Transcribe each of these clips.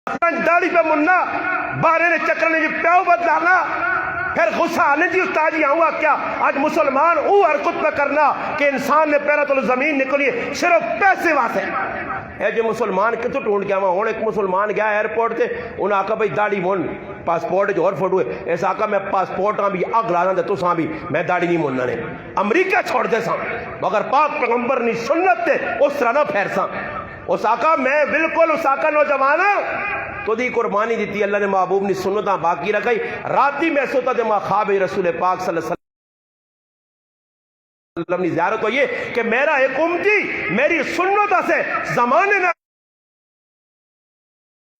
داڑھی پہ مننا بارے نے چکر نے جی پیو بدلانا پھر غصہ آنے جی استاد جی آؤں کیا آج مسلمان او حرکت پہ کرنا کہ انسان نے پیرا تو زمین نکلی صرف پیسے واسے ہے جو مسلمان کتوں ٹونڈ گیا ہوں ایک مسلمان گیا ایئرپورٹ تے انہوں آکا بھئی داڑھی مون پاسپورٹ جو اور فوٹو ہے ایسا آکا میں پاسپورٹ ہاں بھی اگ لانا دے تو ساں بھی میں داڑھی نہیں موننا نے امریکہ چھوڑ دے ساں مگر پاک پیغمبر نے سنت تے اس طرح نہ پھیر ساں اس آقا میں بالکل اس آقا نوجوانا تو دی قربانی دیتی اللہ نے محبوب نے سنتاں باقی رکھائی راتی میں سوتا دے ماں خواب رسول پاک صلی اللہ علیہ وسلم نے زیارت ہو یہ کہ میرا ایک امتی میری سنتہ سے زمانے نہ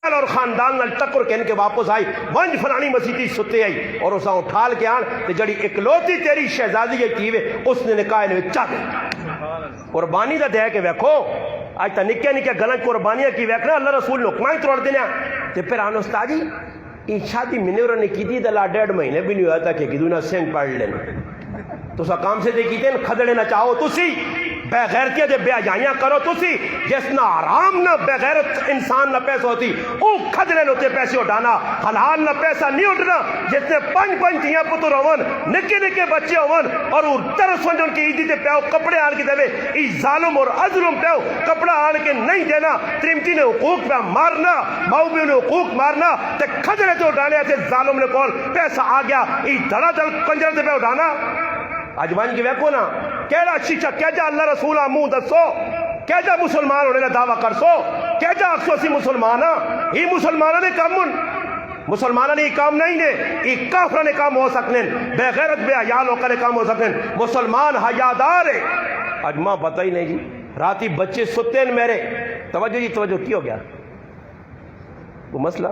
اور خاندان نال ٹکر کے ان کے واپس آئی ونج فلانی مسیحی ستے آئی اور اسا اٹھال کے آن تے جڑی اکلوتی تیری شہزادی تیوے اس نے نکاح نے چا دے قربانی دا دے کے ویکھو آج تا نکے نکے گلن قربانیاں کی ویکھنا اللہ رسول نکمائیں توڑ دینا تے پھر آن استاد جی یہ شادی منیورہ نے کی دی دلا 1.5 مہینے بھی نہیں ہوا تھا کہ کدو نہ سینگ پڑھ لینا تو سا کام سے دے کی دیں کھدڑے نہ چاہو تسی بے غیرتیاں دے بے جائیاں کرو تسی جس نہ آرام نہ بے غیرت انسان نہ پیسہ ہوتی او کھدڑے نوتے پیسے اٹھانا حلال نہ پیسہ نہیں اٹھنا جس نے 5 تیاں پتر ہوون نکے نکے بچے ہوون اور وہ ترس ونجن کی عیدی تے پیو کپڑے آن کے دے ای ظالم اور ازلم پیو کپڑا آن کے نہیں دینا تریمتی نے حقوق پہ مارنا ماؤبیوں نے حقوق مارنا تے کھدڑے تے اٹھانے ایسے ظالم نے کول پیسہ آ گیا ای دھڑا دھڑ کنجر تے پہ اٹھانا آجوان کی ویکو نا کیڑا شیشہ کیجا اللہ رسول آمون دسو کیجا مسلمان ہونے دعویٰ کر سو کیجا اکسو اسی مسلمانہ ہی مسلمانہ نے کامن مسلمانہ نے کام نہیں نے ایک کافرہ نے کام ہو سکنے بے غیرت بے حیال ہو کر کام ہو سکنے مسلمان حیادار ہے آج ماں پتہ ہی نہیں جی راتی بچے ستے ہیں میرے توجہ جی توجہ کی ہو گیا وہ مسئلہ